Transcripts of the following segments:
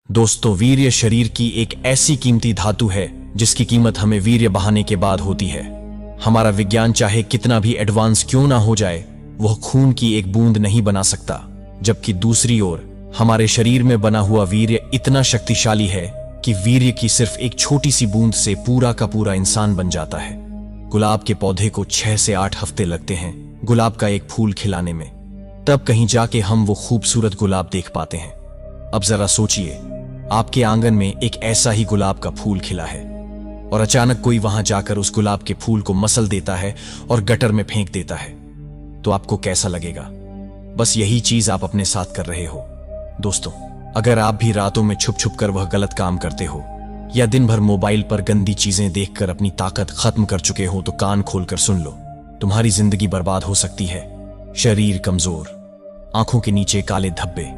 दोस्तों, वीर्य शरीर की एक ऐसी कीमती धातु है जिसकी कीमत हमें वीर्य बहाने के बाद होती है। हमारा विज्ञान चाहे कितना भी एडवांस क्यों ना हो जाए, वह खून की एक बूंद नहीं बना सकता। जबकि दूसरी ओर हमारे शरीर में बना हुआ वीर्य इतना शक्तिशाली है कि वीर्य की सिर्फ एक छोटी सी बूंद से पूरा का पूरा इंसान बन जाता है। गुलाब के पौधे को 6 से 8 हफ्ते लगते हैं गुलाब का एक फूल खिलाने में, तब कहीं जाके हम वो खूबसूरत गुलाब देख पाते हैं। अब जरा सोचिए, आपके आंगन में एक ऐसा ही गुलाब का फूल खिला है और अचानक कोई वहां जाकर उस गुलाब के फूल को मसल देता है और गटर में फेंक देता है, तो आपको कैसा लगेगा? बस यही चीज आप अपने साथ कर रहे हो। दोस्तों, अगर आप भी रातों में छुप छुप कर वह गलत काम करते हो या दिन भर मोबाइल पर गंदी चीजें देखकर अपनी ताकत खत्म कर चुके हो, तो कान खोलकर सुन लो। तुम्हारी जिंदगी बर्बाद हो सकती है। शरीर कमजोर, आंखों के नीचे काले धब्बे,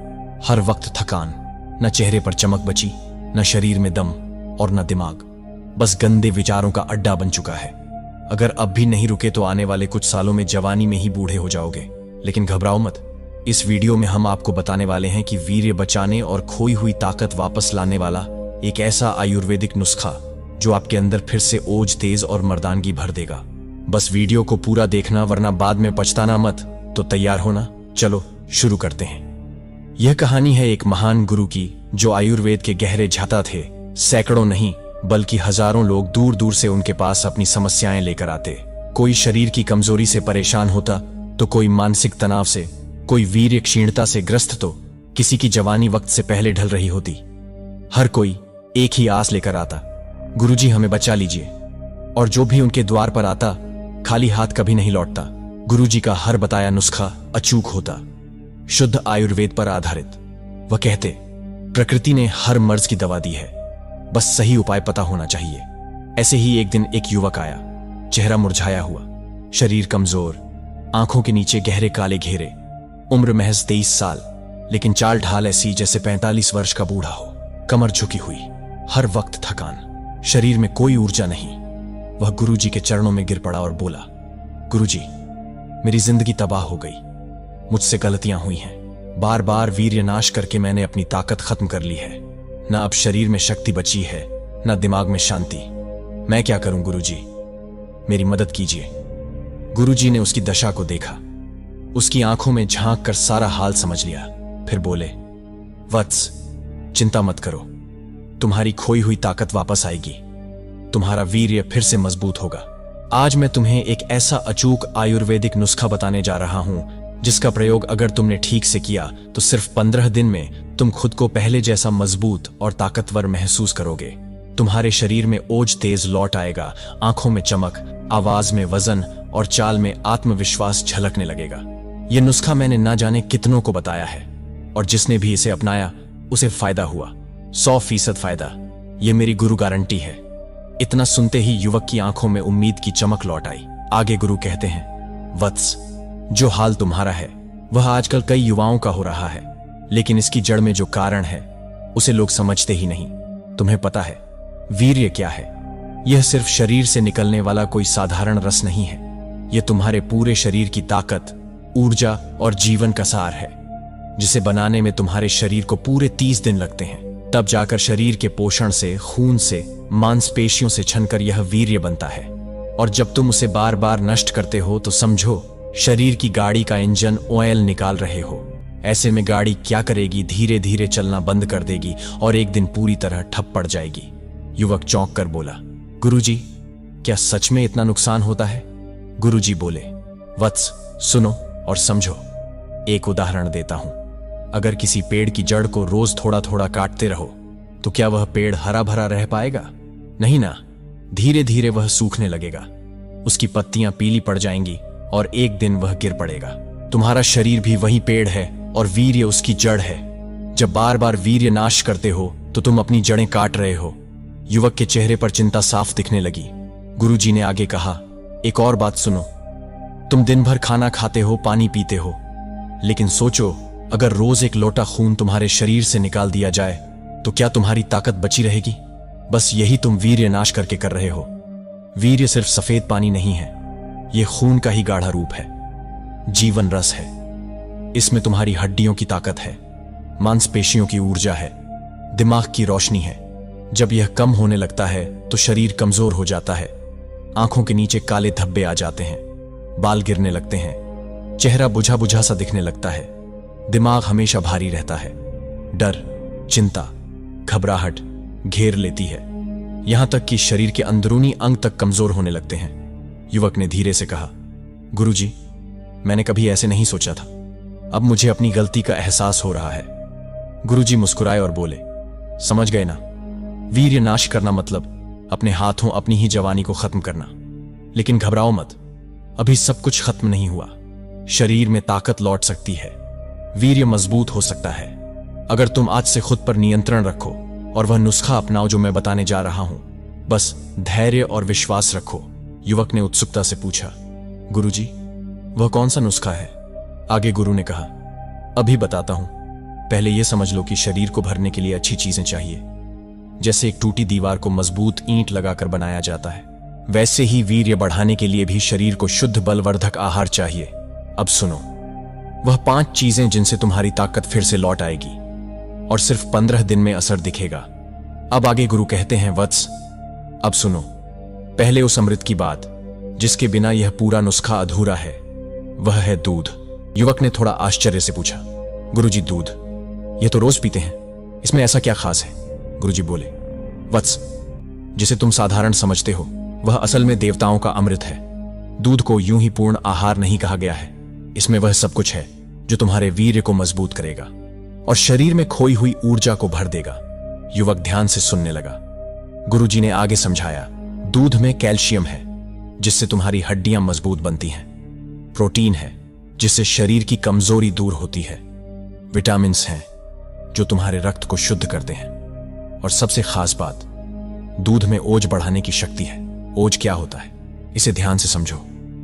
हर वक्त थकान, न चेहरे पर चमक बची, न शरीर में दम और न दिमाग, बस गंदे विचारों का अड्डा बन चुका है। अगर अब भी नहीं रुके तो आने वाले कुछ सालों में जवानी में ही बूढ़े हो जाओगे। लेकिन घबराओ मत, इस वीडियो में हम आपको बताने वाले हैं कि वीर्य बचाने और खोई हुई ताकत वापस लाने वाला एक ऐसा आयुर्वेदिक नुस्खा जो आपके अंदर फिर से ओज, तेज और मर्दानगी भर देगा। बस वीडियो को पूरा देखना, वरना बाद में पछताना मत। तो तैयार होना, चलो शुरू करते हैं। यह कहानी है एक महान गुरु की जो आयुर्वेद के गहरे झाता थे। सैकड़ों नहीं बल्कि हजारों लोग दूर दूर से उनके पास अपनी समस्याएं लेकर आते। कोई शरीर की कमजोरी से परेशान होता, तो कोई मानसिक तनाव से, कोई वीर्य क्षीणता से ग्रस्त, तो किसी की जवानी वक्त से पहले ढल रही होती। हर कोई एक ही आस लेकर आता, गुरुजी हमें बचा लीजिए। और जो भी उनके द्वार पर आता, खाली हाथ कभी नहीं लौटता। गुरुजी का हर बताया नुस्खा अचूक होता, शुद्ध आयुर्वेद पर आधारित। वह कहते, प्रकृति ने हर मर्ज की दवा दी है, बस सही उपाय पता होना चाहिए। ऐसे ही एक दिन एक युवक आया, चेहरा मुरझाया हुआ, शरीर कमजोर, आंखों के नीचे गहरे काले घेरे, उम्र महज 23 साल, लेकिन चाल ढाल ऐसी जैसे 45 वर्ष का बूढ़ा हो। कमर झुकी हुई, हर वक्त थकान, शरीर में कोई ऊर्जा नहीं। वह गुरुजी के चरणों में गिर पड़ा और बोला, गुरुजी, मेरी जिंदगी तबाह हो गई। मुझसे गलतियां हुई हैं। बार बार वीर्य नाश करके मैंने अपनी ताकत खत्म कर ली है। न अब शरीर में शक्ति बची है, न दिमाग में शांति। मैं क्या करूं गुरुजी? मेरी मदद कीजिए। गुरुजी ने उसकी दशा को देखा, उसकी आंखों में झांक कर सारा हाल समझ लिया। फिर बोले, वत्स, चिंता मत करो, तुम्हारी खोई हुई ताकत वापस आएगी। तुम्हारा वीर्य फिर से मजबूत होगा। आज मैं तुम्हें एक ऐसा अचूक आयुर्वेदिक नुस्खा बताने जा रहा हूं जिसका प्रयोग अगर तुमने ठीक से किया तो सिर्फ 15 दिन में तुम खुद को पहले जैसा मजबूत और ताकतवर महसूस करोगे। तुम्हारे शरीर में ओज तेज लौट आएगा, आंखों में चमक, आवाज में वजन और चाल में आत्मविश्वास झलकने लगेगा। यह नुस्खा मैंने ना जाने कितनों को बताया है और जिसने भी इसे अपनाया उसे फायदा हुआ, 100% फायदा। यह मेरी गुरु गारंटी है। इतना सुनते ही युवक की आंखों में उम्मीद की चमक लौट आई। आगे गुरु कहते हैं, वत्स, जो हाल तुम्हारा है वह आजकल कई युवाओं का हो रहा है, लेकिन इसकी जड़ में जो कारण है उसे लोग समझते ही नहीं। तुम्हें पता है वीर्य क्या है? यह सिर्फ शरीर से निकलने वाला कोई साधारण रस नहीं है। यह तुम्हारे पूरे शरीर की ताकत, ऊर्जा और जीवन का सार है, जिसे बनाने में तुम्हारे शरीर को पूरे 30 दिन लगते हैं। तब जाकर शरीर के पोषण से, खून से, मांसपेशियों से छनकर यह वीर्य बनता है। और जब तुम उसे बार बार नष्ट करते हो तो समझो शरीर की गाड़ी का इंजन ऑयल निकाल रहे हो। ऐसे में गाड़ी क्या करेगी? धीरे धीरे चलना बंद कर देगी और एक दिन पूरी तरह ठप पड़ जाएगी। युवक चौंक कर बोला, गुरुजी, क्या सच में इतना नुकसान होता है? गुरुजी बोले, वत्स, सुनो और समझो। एक उदाहरण देता हूं। अगर किसी पेड़ की जड़ को रोज थोड़ा थोड़ा काटते रहो तो क्या वह पेड़ हरा भरा रह पाएगा? नहीं ना। धीरे धीरे वह सूखने लगेगा, उसकी पत्तियां पीली पड़ जाएंगी और एक दिन वह गिर पड़ेगा। तुम्हारा शरीर भी वही पेड़ है और वीर्य उसकी जड़ है। जब बार बार वीर्य नाश करते हो तो तुम अपनी जड़ें काट रहे हो। युवक के चेहरे पर चिंता साफ दिखने लगी। गुरुजी ने आगे कहा, एक और बात सुनो। तुम दिन भर खाना खाते हो, पानी पीते हो, लेकिन सोचो अगर रोज एक लोटा खून तुम्हारे शरीर से निकाल दिया जाए तो क्या तुम्हारी ताकत बची रहेगी? बस यही तुम वीर्य नाश करके कर रहे हो। वीर्य सिर्फ सफेद पानी नहीं है, यह खून का ही गाढ़ा रूप है, जीवन रस है। इसमें तुम्हारी हड्डियों की ताकत है, मांसपेशियों की ऊर्जा है, दिमाग की रोशनी है। जब यह कम होने लगता है तो शरीर कमजोर हो जाता है। आंखों के नीचे काले धब्बे आ जाते हैं, बाल गिरने लगते हैं, चेहरा बुझा बुझा सा दिखने लगता है। दिमाग हमेशा भारी रहता है। डर, चिंता, घबराहट घेर लेती है, यहां तक कि शरीर के अंदरूनी अंग तक कमजोर होने लगते हैं। युवक ने धीरे से कहा, गुरुजी, मैंने कभी ऐसे नहीं सोचा था। अब मुझे अपनी गलती का एहसास हो रहा है। गुरुजी मुस्कुराए और बोले, समझ गए ना, वीर्य नाश करना मतलब अपने हाथों अपनी ही जवानी को खत्म करना। लेकिन घबराओ मत, अभी सब कुछ खत्म नहीं हुआ। शरीर में ताकत लौट सकती है, वीर्य मजबूत हो सकता है, अगर तुम आज से खुद पर नियंत्रण रखो और वह नुस्खा अपनाओ जो मैं बताने जा रहा हूं। बस धैर्य और विश्वास रखो। युवक ने उत्सुकता से पूछा, गुरुजी, वह कौन सा नुस्खा है? आगे गुरु ने कहा, अभी बताता हूं, पहले यह समझ लो कि शरीर को भरने के लिए अच्छी चीजें चाहिए। जैसे एक टूटी दीवार को मजबूत ईंट लगाकर बनाया जाता है, वैसे ही वीर्य बढ़ाने के लिए भी शरीर को शुद्ध बलवर्धक आहार चाहिए। अब सुनो, वह 5 चीजें जिनसे तुम्हारी ताकत फिर से लौट आएगी और सिर्फ 15 दिन में असर दिखेगा। अब आगे गुरु कहते हैं, वत्स, अब सुनो, पहले उस अमृत की बात जिसके बिना यह पूरा नुस्खा अधूरा है, वह है दूध। युवक ने थोड़ा आश्चर्य से पूछा, गुरुजी, दूध? यह तो रोज पीते हैं, इसमें ऐसा क्या खास है? गुरुजी बोले, वत्स, जिसे तुम साधारण समझते हो वह असल में देवताओं का अमृत है। दूध को यूं ही पूर्ण आहार नहीं कहा गया है, इसमें वह सब कुछ है जो तुम्हारे वीर्य को मजबूत करेगा और शरीर में खोई हुई ऊर्जा को भर देगा। युवक ध्यान से सुनने लगा। गुरुजी ने आगे समझाया, दूध में कैल्शियम है जिससे तुम्हारी हड्डियां मजबूत बनती हैं, प्रोटीन है जिससे शरीर की कमजोरी दूर होती है, विटामिन्स हैं जो तुम्हारे रक्त को शुद्ध करते हैं, और सबसे खास बात, दूध में ओज बढ़ाने की शक्ति है। ओज क्या होता है, इसे ध्यान से समझो।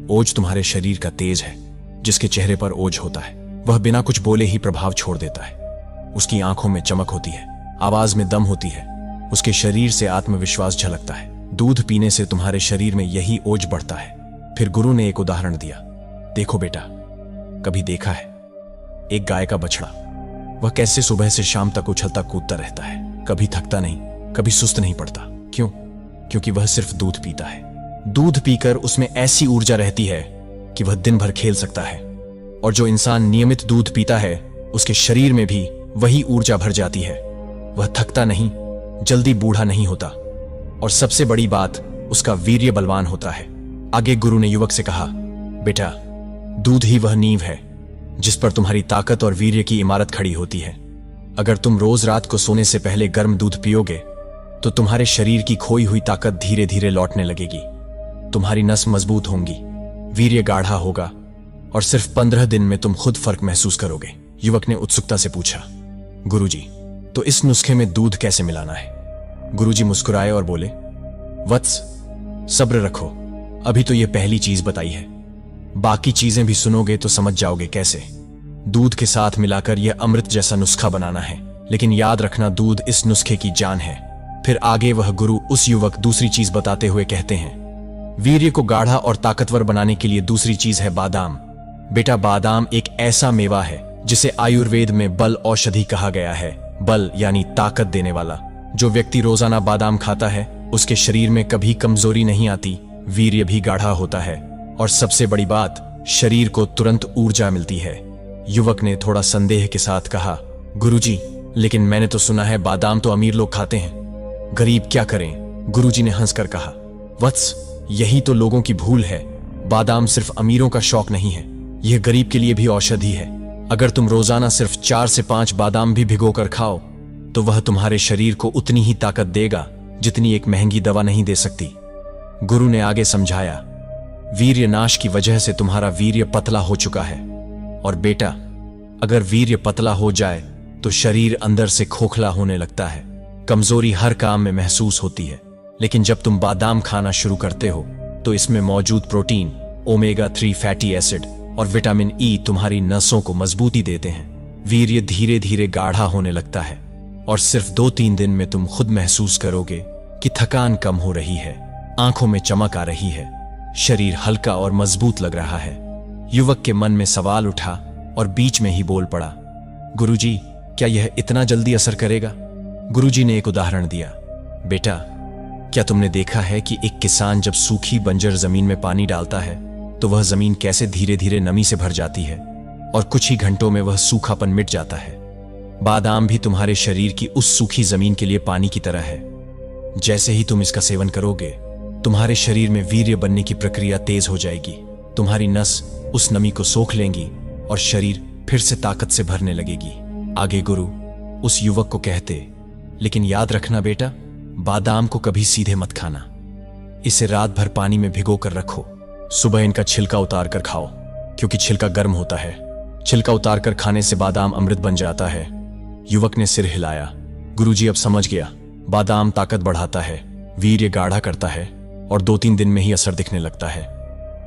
ओज तुम्हारे शरीर का तेज है। जिसके चेहरे पर ओज होता है वह बिना कुछ बोले ही प्रभाव छोड़ देता है। उसकी आंखों में चमक होती है, आवाज में दम होती है, उसके शरीर से आत्मविश्वास झलकता है। दूध पीने से तुम्हारे शरीर में यही ओज बढ़ता है। फिर गुरु ने एक उदाहरण दिया, देखो बेटा, कभी देखा है एक गाय का बछड़ा, वह कैसे सुबह से शाम तक उछलता कूदता रहता है, कभी थकता नहीं, कभी सुस्त नहीं पड़ता। क्यों? क्योंकि वह सिर्फ दूध पीता है। दूध पीकर उसमें ऐसी ऊर्जा रहती है कि वह दिन भर खेल सकता है। और जो इंसान नियमित दूध पीता है उसके शरीर में भी वही ऊर्जा भर जाती है। वह थकता नहीं, जल्दी बूढ़ा नहीं होता, और सबसे बड़ी बात, उसका वीर्य बलवान होता है। आगे गुरु ने युवक से कहा, बेटा, दूध ही वह नींव है जिस पर तुम्हारी ताकत और वीर्य की इमारत खड़ी होती है। अगर तुम रोज रात को सोने से पहले गर्म दूध पियोगे तो तुम्हारे शरीर की खोई हुई ताकत धीरे धीरे लौटने लगेगी। तुम्हारी नस मजबूत होंगी, वीर्य गाढ़ा होगा, और सिर्फ 15 दिन में तुम खुद फर्क महसूस करोगे। युवक ने उत्सुकता से पूछा, गुरुजी, तो इस नुस्खे में दूध कैसे मिलाना है? गुरुजी मुस्कुराए और बोले, वत्स, सब्र रखो, अभी तो यह पहली चीज बताई है, बाकी चीजें भी सुनोगे तो समझ जाओगे कैसे। दूध के साथ मिलाकर यह अमृत जैसा नुस्खा बनाना है, लेकिन याद रखना, दूध इस नुस्खे की जान है। फिर आगे वह गुरु उस युवक दूसरी चीज बताते हुए कहते हैं, वीर्य को गाढ़ा और ताकतवर बनाने के लिए दूसरी चीज है बादाम। बेटा, बादाम एक ऐसा मेवा है जिसे आयुर्वेद में बल औषधि कहा गया है। बल यानी ताकत देने वाला। जो व्यक्ति रोजाना बादाम खाता है उसके शरीर में कभी कमजोरी नहीं आती, वीर्य भी गाढ़ा होता है, और सबसे बड़ी बात, शरीर को तुरंत ऊर्जा मिलती है। युवक ने थोड़ा संदेह के साथ कहा, गुरुजी, लेकिन मैंने तो सुना है बादाम तो अमीर लोग खाते हैं, गरीब क्या करें? गुरुजी ने हंसकर कहा, वत्स, यही तो लोगों की भूल है। बादाम सिर्फ अमीरों का शौक नहीं है, यह गरीब के लिए भी औषधि है। अगर तुम रोजाना सिर्फ 4 से 5 बादाम भी भिगोकर खाओ तो वह तुम्हारे शरीर को उतनी ही ताकत देगा जितनी एक महंगी दवा नहीं दे सकती। गुरु ने आगे समझाया, वीर्य नाश की वजह से तुम्हारा वीर्य पतला हो चुका है, और बेटा, अगर वीर्य पतला हो जाए तो शरीर अंदर से खोखला होने लगता है, कमजोरी हर काम में महसूस होती है। लेकिन जब तुम बादाम खाना शुरू करते हो तो इसमें मौजूद प्रोटीन, ओमेगा 3 फैटी एसिड और विटामिन ई तुम्हारी नसों को मजबूती देते हैं। वीर्य धीरे धीरे गाढ़ा होने लगता है, और सिर्फ 2-3 दिन में तुम खुद महसूस करोगे कि थकान कम हो रही है, आंखों में चमक आ रही है, शरीर हल्का और मजबूत लग रहा है। युवक के मन में सवाल उठा और बीच में ही बोल पड़ा, गुरुजी, क्या यह इतना जल्दी असर करेगा? गुरुजी ने एक उदाहरण दिया। बेटा, क्या तुमने देखा है कि एक किसान जब सूखी बंजर जमीन में पानी डालता है तो वह जमीन कैसे धीरे धीरे नमी से भर जाती है और कुछ ही घंटों में वह सूखापन मिट जाता है। बादाम भी तुम्हारे शरीर की उस सूखी जमीन के लिए पानी की तरह है। जैसे ही तुम इसका सेवन करोगे, तुम्हारे शरीर में वीर्य बनने की प्रक्रिया तेज हो जाएगी। तुम्हारी नस उस नमी को सोख लेंगी और शरीर फिर से ताकत से भरने लगेगी। आगे गुरु उस युवक को कहते, लेकिन याद रखना बेटा, बादाम को कभी सीधे मत खाना। इसे रात भर पानी में भिगो कर रखो। सुबह इनका छिलका उतार कर खाओ, क्योंकि छिलका गर्म होता है। छिलका उतार कर खाने से बादाम अमृत बन जाता है। युवक ने सिर हिलाया। गुरुजी अब समझ गया। बादाम ताकत बढ़ाता है, वीर्य गाढ़ा करता है और 2-3 दिन में ही असर दिखने लगता है।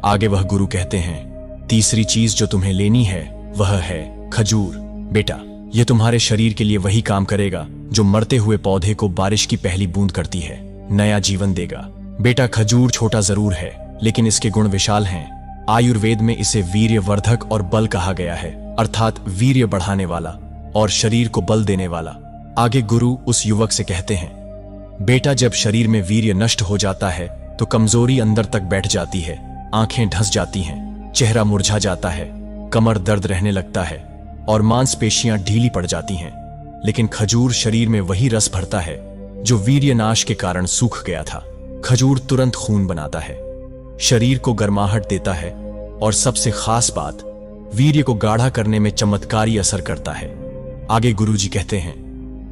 आगे वह गुरु कहते हैं, तीसरी चीज जो तुम्हें लेनी है वह है खजूर। बेटा, यह तुम्हारे शरीर के लिए वही काम करेगा जो मरते हुए पौधे को बारिश की पहली बूंद करती है, नया जीवन देगा। बेटा, खजूर छोटा जरूर है, लेकिन इसके गुण विशाल हैं। आयुर्वेद में इसे वीर्यवर्धक और बल कहा गया है, अर्थात वीर्य बढ़ाने वाला और शरीर को बल देने वाला। आगे गुरु उस युवक से कहते हैं, बेटा, जब शरीर में वीर्य नष्ट हो जाता है तो कमजोरी अंदर तक बैठ जाती है, आंखें ढस जाती हैं, चेहरा मुरझा जाता है, कमर दर्द रहने लगता है और मांसपेशियां ढीली पड़ जाती हैं। लेकिन खजूर शरीर में वही रस भरता है जो वीर्य नाश के कारण सूख गया था। खजूर तुरंत खून बनाता है, शरीर को गर्माहट देता है और सबसे खास बात, वीर्य को गाढ़ा करने में चमत्कारी असर करता है। आगे गुरुजी कहते हैं,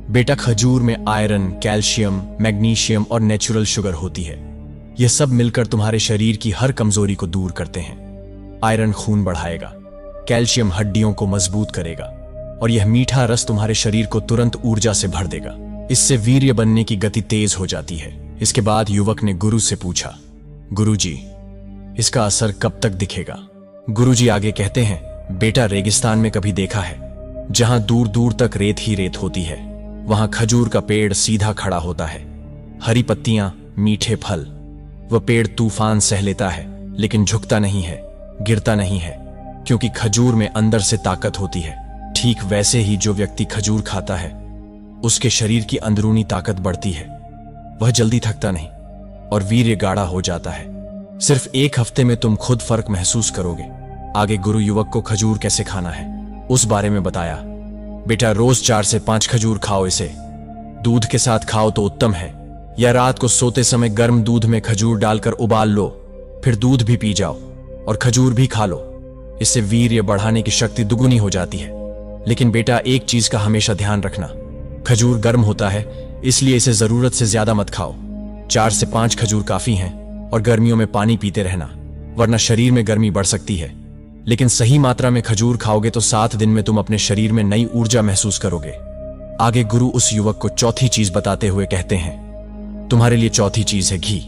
बेटा, खजूर में आयरन, कैल्शियम, मैग्नीशियम और नेचुरल शुगर होती है। यह सब मिलकर तुम्हारे शरीर की हर कमजोरी को दूर करते हैं। आयरन खून बढ़ाएगा, कैल्शियम हड्डियों को मजबूत करेगा और यह मीठा रस तुम्हारे शरीर को तुरंत ऊर्जा से भर देगा। इससे वीर्य बनने की गति तेज हो जाती है। इसके बाद युवक ने गुरु से पूछा, गुरुजी, इसका असर कब तक दिखेगा? गुरुजी आगे कहते हैं, बेटा, रेगिस्तान में कभी देखा है जहां दूर दूर तक रेत ही रेत होती है, वहां खजूर का पेड़ सीधा खड़ा होता है, हरी पत्तियां, मीठे फल। वह पेड़ तूफान सह लेता है लेकिन झुकता नहीं है, गिरता नहीं है, क्योंकि खजूर में अंदर से ताकत होती है। ठीक वैसे ही जो व्यक्ति खजूर खाता है उसके शरीर की अंदरूनी ताकत बढ़ती है, वह जल्दी थकता नहीं और वीर्य गाढ़ा हो जाता है। सिर्फ 1 हफ्ते में तुम खुद फर्क महसूस करोगे। आगे गुरु युवक को खजूर कैसे खाना है उस बारे में बताया। बेटा, रोज 4 से 5 खजूर खाओ। इसे दूध के साथ खाओ तो उत्तम है, या रात को सोते समय गर्म दूध में खजूर डालकर उबाल लो, फिर दूध भी पी जाओ और खजूर भी खा लो। इससे वीर्य बढ़ाने की शक्ति दुगुनी हो जाती है। लेकिन बेटा, एक चीज का हमेशा ध्यान रखना, खजूर गर्म होता है, इसलिए इसे जरूरत से ज्यादा मत खाओ। 4 से 5 खजूर काफी हैं और गर्मियों में पानी पीते रहना, वरना शरीर में गर्मी बढ़ सकती है। लेकिन सही मात्रा में खजूर खाओगे तो 7 दिन में तुम अपने शरीर में नई ऊर्जा महसूस करोगे। आगे गुरु उस युवक को चौथी चीज बताते हुए कहते हैं, तुम्हारे लिए चौथी चीज है घी,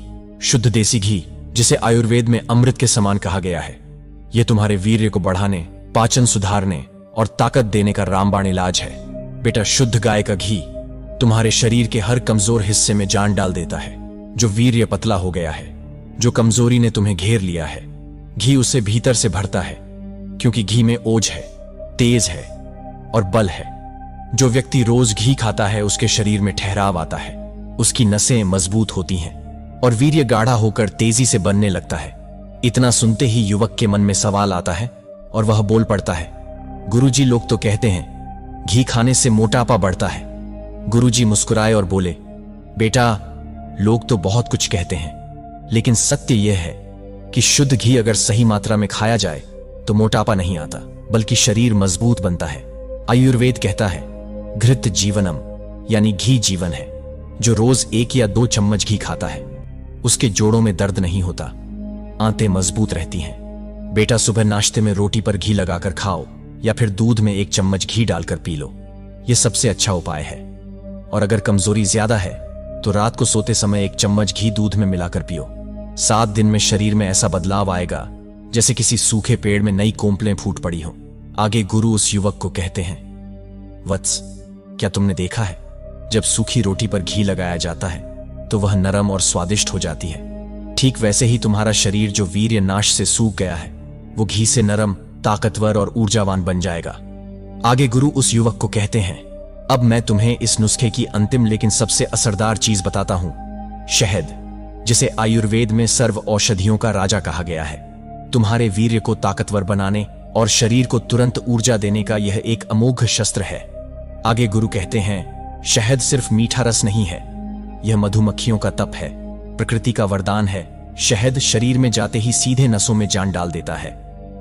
शुद्ध देसी घी, जिसे आयुर्वेद में अमृत के समान कहा गया है। यह तुम्हारे वीर्य को बढ़ाने, पाचन सुधारने और ताकत देने का रामबाण इलाज है। बेटा, शुद्ध गाय का घी तुम्हारे शरीर के हर कमजोर हिस्से में जान डाल देता है। जो वीर्य पतला हो गया है, जो कमजोरी ने तुम्हें घेर लिया है, घी उसे भीतर से भरता है, क्योंकि घी में ओज है, तेज है और बल है। जो व्यक्ति रोज घी खाता है उसके शरीर में ठहराव आता है, उसकी नसें मजबूत होती हैं और वीर्य गाढ़ा होकर तेजी से बनने लगता है। इतना सुनते ही युवक के मन में सवाल आता है और वह बोल पड़ता है, गुरुजी, लोग तो कहते हैं घी खाने से मोटापा बढ़ता है। गुरुजी मुस्कुराए और बोले, बेटा, लोग तो बहुत कुछ कहते हैं, लेकिन सत्य यह है कि शुद्ध घी अगर सही मात्रा में खाया जाए तो मोटापा नहीं आता, बल्कि शरीर मजबूत बनता है। आयुर्वेद कहता है, घृत जीवनम, यानी घी जीवन है। जो रोज 1 या 2 चम्मच घी खाता है उसके जोड़ों में दर्द नहीं होता, आंतें मजबूत रहती हैं। बेटा, सुबह नाश्ते में रोटी पर घी लगाकर खाओ या फिर दूध में 1 चम्मच घी डालकर पी लो। यह सबसे अच्छा उपाय है। और अगर कमजोरी ज्यादा है तो रात को सोते समय 1 चम्मच घी दूध में मिलाकर पियो। 7 दिन में शरीर में ऐसा बदलाव आएगा जैसे किसी सूखे पेड़ में नई कोंपलें फूट पड़ी हो। आगे गुरु उस युवक को कहते हैं, वत्स, क्या तुमने देखा है जब सूखी रोटी पर घी लगाया जाता है तो वह नरम और स्वादिष्ट हो जाती है। ठीक वैसे ही तुम्हारा शरीर जो वीर्य नाश से सूख गया है वो घी से नरम, ताकतवर और ऊर्जावान बन जाएगा। आगे गुरु उस युवक को कहते हैं, अब मैं तुम्हें इस नुस्खे की अंतिम लेकिन सबसे असरदार चीज बताता हूं। शहद, जिसे आयुर्वेद में सर्व औषधियों का राजा कहा गया है, तुम्हारे वीर्य को ताकतवर बनाने और शरीर को तुरंत ऊर्जा देने का यह एक अमोघ शस्त्र है। आगे गुरु कहते हैं, शहद सिर्फ मीठा रस नहीं है, यह मधुमक्खियों का तप है, प्रकृति का वरदान है। शहद शरीर में जाते ही सीधे नसों में जान डाल देता है।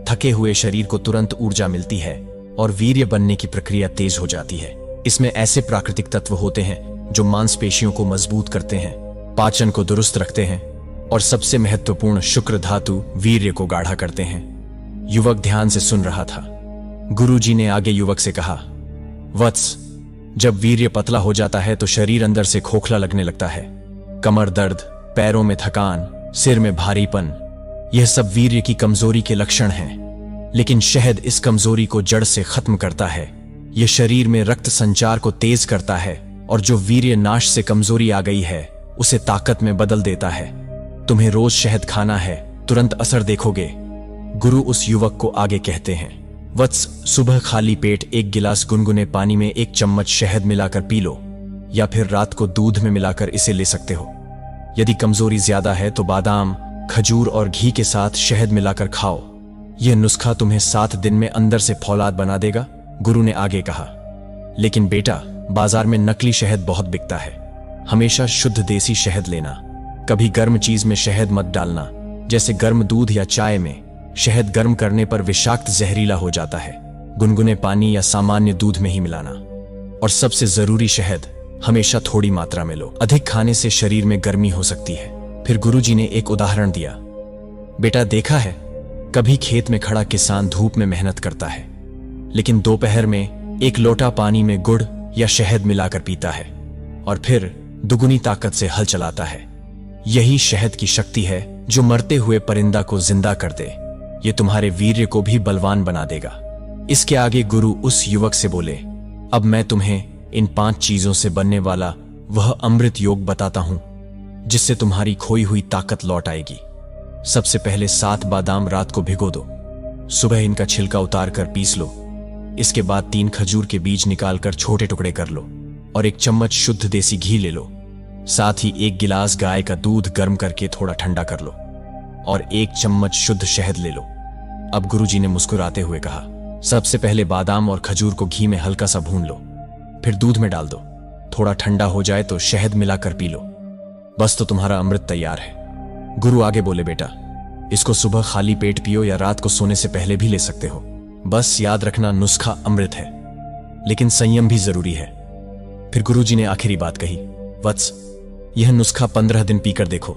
थके हुए शरीर को तुरंत ऊर्जा मिलती है और वीर्य बनने की प्रक्रिया तेज हो जाती है। इसमें ऐसे प्राकृतिक तत्व होते हैं जो मांसपेशियों को मजबूत करते हैं, पाचन को दुरुस्त रखते हैं और सबसे महत्वपूर्ण शुक्र धातु वीर्य को गाढ़ा करते हैं। युवक ध्यान से सुन रहा था। गुरुजी ने आगे युवक से कहा, वत्स, जब वीर्य पतला हो जाता है तो शरीर अंदर से खोखला लगने लगता है। कमर दर्द, पैरों में थकान, सिर में भारीपन, यह सब वीर्य की कमजोरी के लक्षण हैं। लेकिन शहद इस कमजोरी को जड़ से खत्म करता है। यह शरीर में रक्त संचार को तेज करता है और जो वीर्य नाश से कमजोरी आ गई है उसे ताकत में बदल देता है। तुम्हें रोज शहद खाना है, तुरंत असर देखोगे। गुरु उस युवक को आगे कहते हैं, वत्स, सुबह खाली पेट 1 गिलास गुनगुने पानी में 1 चम्मच शहद मिलाकर पी लो, या फिर रात को दूध में मिलाकर इसे ले सकते हो। यदि कमजोरी ज्यादा है तो बादाम, खजूर और घी के साथ शहद मिलाकर खाओ। यह नुस्खा तुम्हें 7 दिन में अंदर से फौलाद बना देगा। गुरु ने आगे कहा, लेकिन बेटा, बाजार में नकली शहद बहुत बिकता है। हमेशा शुद्ध देसी शहद लेना। कभी गर्म चीज में शहद मत डालना, जैसे गर्म दूध या चाय में। शहद गर्म करने पर विषाक्त जहरीला हो जाता है। गुनगुने पानी या सामान्य दूध में ही मिलाना। और सबसे जरूरी, शहद हमेशा थोड़ी मात्रा में लो। अधिक खाने से शरीर में गर्मी हो सकती है। फिर गुरुजी ने एक उदाहरण दिया, बेटा, देखा है, कभी खेत में खड़ा किसान धूप में मेहनत करता है, लेकिन दोपहर में 1 लोटा पानी में गुड़ या शहद मिलाकर पीता है और फिर दुगुनी ताकत से हल चलाता है। यही शहद की शक्ति है जो मरते हुए परिंदा को जिंदा कर दे। ये तुम्हारे वीर्य को भी बलवान बना देगा। इसके आगे गुरु उस युवक से बोले, अब मैं तुम्हें इन 5 चीजों से बनने वाला वह अमृत योग बताता हूं जिससे तुम्हारी खोई हुई ताकत लौट आएगी। सबसे पहले 7 बादाम रात को भिगो दो। सुबह इनका छिलका उतार कर पीस लो। इसके बाद 3 खजूर के बीज निकालकर छोटे टुकड़े कर लो और 1 चम्मच शुद्ध देसी घी ले लो। साथ ही 1 गिलास गाय का दूध गर्म करके थोड़ा ठंडा कर लो और 1 चम्मच शुद्ध शहद ले लो। अब गुरुजी ने मुस्कुराते हुए कहा, सबसे पहले बादाम और खजूर को घी में हल्का सा भून लो, फिर दूध में डाल दो। थोड़ा ठंडा हो जाए तो शहद मिलाकर पी लो। बस तो तुम्हारा अमृत तैयार है। गुरु आगे बोले, बेटा, इसको सुबह खाली पेट पियो या रात को सोने से पहले भी ले सकते हो। बस याद रखना, नुस्खा अमृत है, लेकिन संयम भी जरूरी है। फिर गुरुजी ने आखिरी बात कही, वत्स, यह नुस्खा 15 दिन पीकर देखो।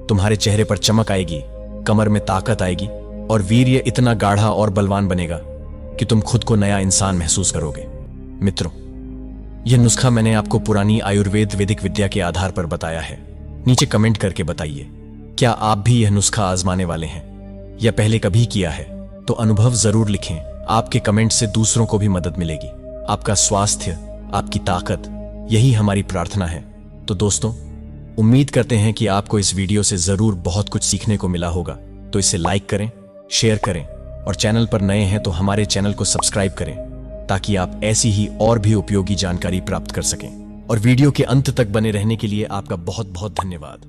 तुम्हारे चेहरे पर चमक आएगी, कमर में ताकत आएगी और वीर्य इतना गाढ़ा और बलवान बनेगा कि तुम खुद को नया इंसान महसूस करोगे। मित्रों, यह नुस्खा मैंने आपको पुरानी आयुर्वेद वैदिक विद्या के आधार पर बताया है। नीचे कमेंट करके बताइए, क्या आप भी यह नुस्खा आजमाने वाले हैं या पहले कभी किया है? तो अनुभव जरूर लिखें। आपके कमेंट से दूसरों को भी मदद मिलेगी। आपका स्वास्थ्य, आपकी ताकत, यही हमारी प्रार्थना है। तो दोस्तों, उम्मीद करते हैं कि आपको इस वीडियो से जरूर बहुत कुछ सीखने को मिला होगा। तो इसे लाइक करें, शेयर करें और चैनल पर नए हैं तो हमारे चैनल को सब्सक्राइब करें ताकि आप ऐसी ही और भी उपयोगी जानकारी प्राप्त कर सकें। और वीडियो के अंत तक बने रहने के लिए आपका बहुत बहुत धन्यवाद।